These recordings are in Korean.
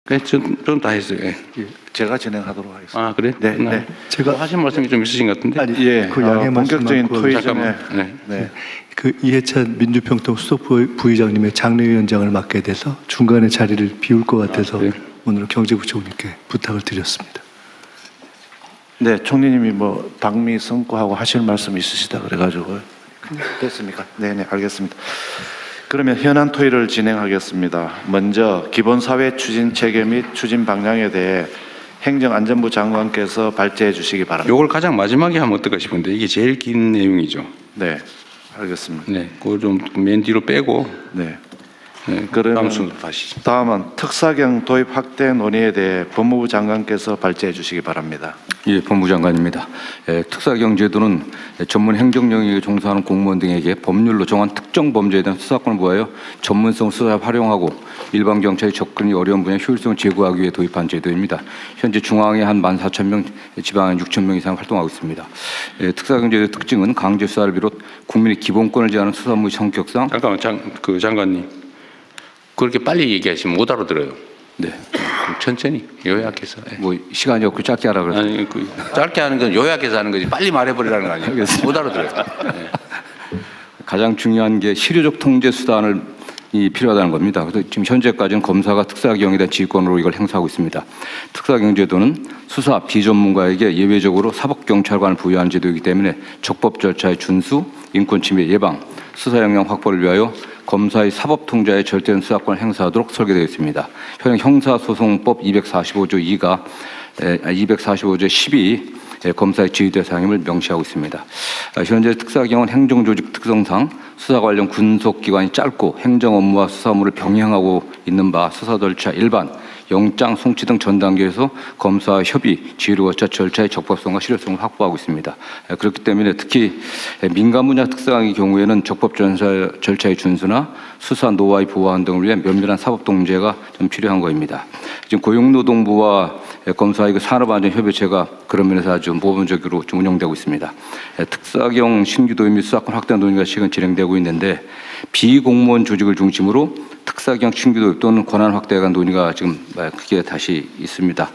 네, 좀 다 했어요. 예. 예, 제가 진행하도록 하겠습니다. 아, 그래? 네, 네. 제가 하신 말씀이 좀 있으신 것 같은데. 아니, 예, 그 양해 본격적인 말씀만 토의 전에 잠깐만. 네. 네. 그 이해찬 민주평통 수석 부의장님의 장례위원장을 맡게 돼서 중간에 자리를 비울 것 같아서 네. 오늘 경제부총리께 부탁을 드렸습니다. 네, 총리님이 뭐 방미 선고하고 하실 말씀 있으시다 그래가지고 됐습니까? 네, 네, 알겠습니다. 그러면 현안 토의를 진행하겠습니다. 먼저 기본사회 추진 체계 및 추진 방향에 대해 행정안전부 장관께서 발제해 주시기 바랍니다. 요걸 가장 마지막에 하면 어떨까 싶은데 이게 제일 긴 내용이죠. 네, 알겠습니다. 네, 그걸 좀 맨 뒤로 빼고. 네. 네, 그러면 다음 순으로 가시죠. 다음은 특사경 도입 확대 논의에 대해 법무부 장관께서 발제해 주시기 바랍니다. 예, 법무장관입니다. 특사경 제도는 전문 행정 영역에 종사하는 공무원 등에게 법률로 정한 특정 범죄에 대한 수사권을 부여하여 전문성 수사에 활용하고 일반 경찰이 접근이 어려운 분야 효율성을 제고하기 위해 도입한 제도입니다. 현재 중앙에 한 14,000명, 지방에 6,000명 이상 활동하고 있습니다. 특사경 제도의 특징은 강제 수사를 비롯 국민의 기본권을 제한하는 수사무의 성격상. 잠깐만, 장관님. 그렇게 빨리 얘기하시면 못 알아들어요. 네. 천천히 요약해서. 네. 뭐 시간이 없고 짧게 하라 그래서. 아니, 짧게 하는 건 요약해서 하는 거지. 빨리 말해버리라는 거 아니에요. 못 알아들어요. 네. 가장 중요한 게 실효적 통제 수단을 필요하다는 겁니다. 그래서 지금 현재까지는 검사가 특사경에 대한 지휘권으로 이걸 행사하고 있습니다. 특사경제도는 수사 비전문가에게 예외적으로 사법경찰관을 부여하는 제도이기 때문에 적법 절차의 준수, 인권침해 예방, 수사 역량 확보를 위하여 검사의 사법 통제에 절대적인 수사권을 행사하도록 설계되어 있습니다. 현행 형사소송법 245조 2가 245조 10이 검사의 지휘 대상임을 명시하고 있습니다. 현재 특사경은 행정조직 특성상 수사 관련 군속기간이 짧고 행정 업무와 수사 업무를 병행하고 있는 바 수사 절차 일반, 영장, 송치 등 전 단계에서 검사와 협의, 지휘를 거쳐 절차의 적법성과 실효성을 확보하고 있습니다. 그렇기 때문에 특히 민간 분야 특사경의 경우에는 적법 절차의 준수나 수사 노하우의 보완 등을 위해 면밀한 사법 통제가 좀 필요한 것입니다. 지금 고용노동부와 검사의 산업안전협의체가 그런 면에서 아주 모범적으로 좀 운영되고 있습니다. 특사경 신규 도입 및 수사권 확대 논의가 지금 진행되고 있는데 비공무원 조직을 중심으로 특사경 신규 도입 또는 권한 확대에 관한 논의가 지금 크게 다시 있습니다.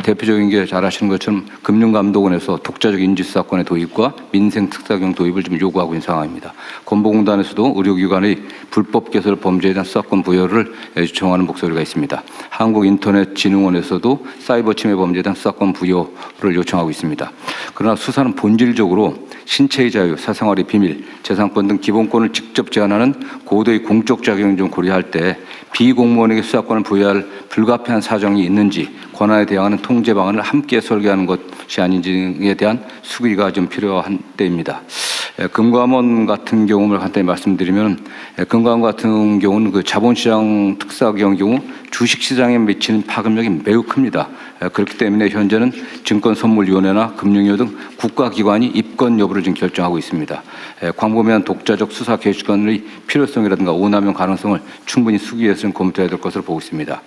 대표적인 게 잘 아시는 것처럼 금융감독원에서 독자적 인지수사권의 도입과 민생 특사경 도입을 좀 요구하고 있는 상황입니다. 건보공단에서도 의료기관의 불법 개설 범죄에 대한 수사권 부여를 요청하는 목소리가 있습니다. 한국인터넷진흥원에서도 사이버 침해 범죄에 대한 수사권 부여를 요청하고 있습니다. 그러나 수사는 본질적으로 신체의 자유, 사생활의 비밀, 재산권 등 기본권을 직접 제한하는 고도의 공적 작용을 좀 고려할 때 비공무원에게 수사권을 부여할 불가피한 사정이 있는지 권한에 대항하는 통제 방안을 함께 설계하는 것이 아닌지에 대한 수기가 좀 필요한 때입니다. 금감원 같은 경우를 간단히 말씀드리면 금감원 같은 경우는 그 자본시장 특사경 경우 주식시장에 미치는 파급력이 매우 큽니다. 그렇기 때문에 현재는 증권선물위원회나 금융위원 등 국가기관이 입건 여부를 지금 결정하고 있습니다. 광범위한 독자적 수사 개시권의 필요성이라든가 오남용 가능성을 충분히 수기해서 검토해야 될 것으로 보고 있습니다.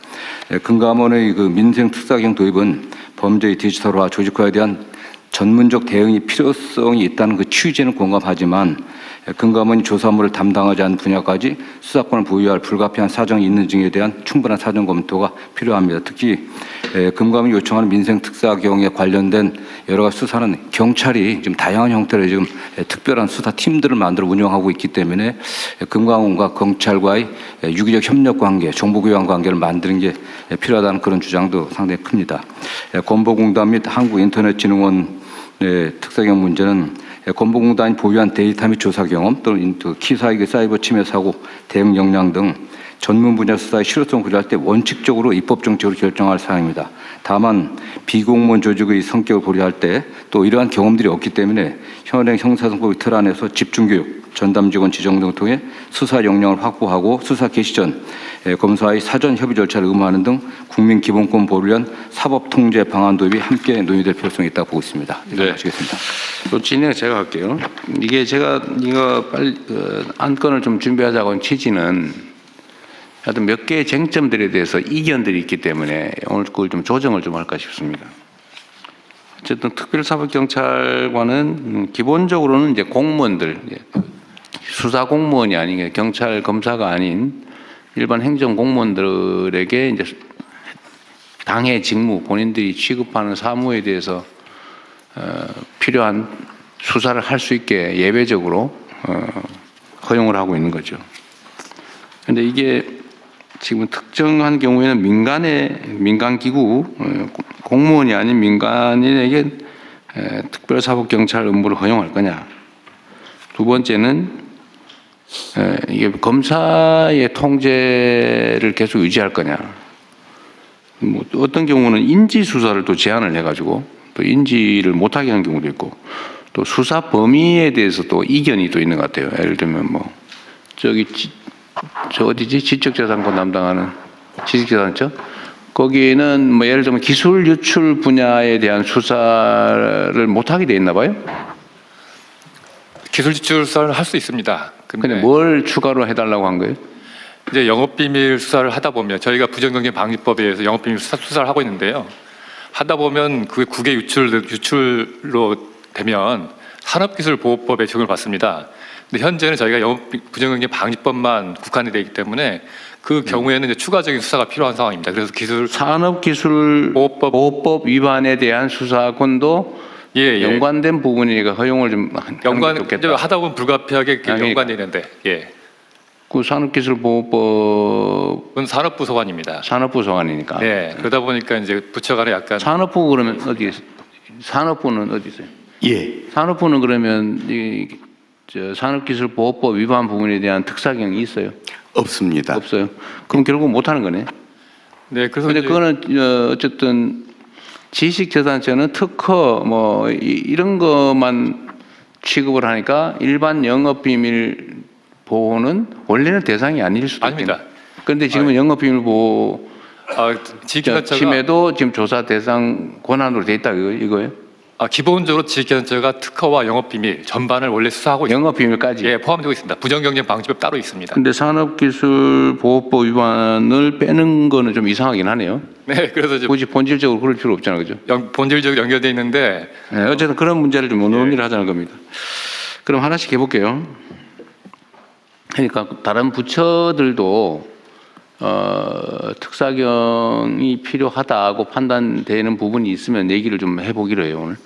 금감원의 그 민생 특사경 도입은 범죄의 디지털화, 조직화에 대한 전문적 대응이 필요성이 있다는 그 취지는 공감하지만 금감원이 조사물을 담당하지 않는 분야까지 수사권을 부여할 불가피한 사정이 있는지에 대한 충분한 사정 검토가 필요합니다. 특히 금감원이 요청하는 민생 특사경에 관련된 여러 가지 수사는 경찰이 지금 다양한 형태로 지금 특별한 수사 팀들을 만들어 운영하고 있기 때문에 금감원과 경찰과의 유기적 협력 관계, 정보교환 관계를 만드는 게 필요하다는 그런 주장도 상당히 큽니다. 건보공단 및 한국인터넷진흥원 특사경 문제는 건보공단이 보유한 데이터 및 조사 경험 또는 키사익의 사이버 침해 사고, 대응 역량 등 전문 분야 수사의 실효성을 고려할 때 원칙적으로 입법 정책으로 결정할 사항입니다. 다만 비공무원 조직의 성격을 고려할 때 또 이러한 경험들이 없기 때문에 현행 형사소송법의 틀 안에서 집중교육, 전담직원 지정 등을 통해 수사 역량을 확보하고 수사 개시 전 검사의 사전 협의 절차를 의무화하는 등 국민 기본권 보호를 위한 사법 통제 방안 도입이 함께 논의될 필요성이 있다고 보고 있습니다. 네. 마치겠습니다. 또 진행 제가 할게요. 이게 제가 이거 빨리 안건을 좀 준비하자고 한 취지는 하여튼 몇 개의 쟁점들에 대해서 이견들이 있기 때문에 오늘 그걸 좀 조정을 좀 할까 싶습니다. 어쨌든 특별사법경찰관은 기본적으로는 이제 공무원들, 수사 공무원이 아닌 경찰 검사가 아닌 일반 행정 공무원들에게 이제 당의 직무, 본인들이 취급하는 사무에 대해서 필요한 수사를 할 수 있게 예외적으로 허용을 하고 있는 거죠. 그런데 이게 지금 특정한 경우에는 민간기구, 공무원이 아닌 민간인에게 특별사법경찰 업무를 허용할 거냐. 두 번째는 이게 검사의 통제를 계속 유지할 거냐. 뭐 어떤 경우는 인지 수사를 또 제한을 해가지고 또 인지를 못하게 하는 경우도 있고 또 수사 범위에 대해서 또 이견이 또 있는 것 같아요. 예를 들면 뭐 저 어디지? 지적재산권 담당하는 지식재산처 거기는 뭐 예를 들면 기술 유출 분야에 대한 수사를 못하게 돼 있나 봐요. 기술 유출 수사를 할 수 있습니다. 근데 뭘 추가로 해달라고 한 거예요? 이제 영업비밀 수사를 하다 보면 저희가 부정경쟁 방지법에 의해서 영업비밀 수사를 하고 있는데요. 하다 보면 그게 국외 유출로 되면 산업기술보호법에 적용을 받습니다. 근데 현재는 저희가 부정경쟁 방지법만 국한이 되어 있기 때문에 그 경우에는 이제 추가적인 수사가 필요한 상황입니다. 그래서 산업기술보호법 위반에 대한 수사권도 연관된 부분이니까 허용을 좀 하다 보면 불가피하게 연관되는데 그 산업기술보호법은 산업부 소관입니다. 산업부 소관이니까. 네, 그러다 보니까 이제 부처 간에 약간 산업부 그러면 어디 산업부는 어디 있어요? 예. 산업부는 그러면 산업기술보호법 위반 부분에 대한 특사경이 있어요? 없습니다. 없어요. 그럼 결국 못 하는 거네. 네, 그래서 근데 그거는 어쨌든 지식재산권은 특허 뭐 이런 것만 취급을 하니까 일반 영업비밀 보호는 원래는 대상이 아닐 수도 있습니다. 아닙니다. 그런데 지금은 영업비밀 보호 침해도 지금 조사 대상 권한으로 돼 있다 이거예요? 기본적으로 지식재산처가 특허와 영업비밀 전반을 원래 수사하고 영업비밀까지 포함되고 있습니다. 부정경쟁 방지법 따로 있습니다. 근데 산업기술보호법 위반을 빼는 거는 좀 이상하긴 하네요. 네, 그래서 이제 굳이 본질적으로 그럴 필요 없잖아요, 그죠? 본질적으로 연결되어 있는데 네, 어쨌든 그런 문제를 좀 논의를 하자는 겁니다. 그럼 하나씩 해볼게요. 그러니까 다른 부처들도 특사경이 필요하다고 판단되는 부분이 있으면 얘기를 좀 해보기로 해요, 오늘.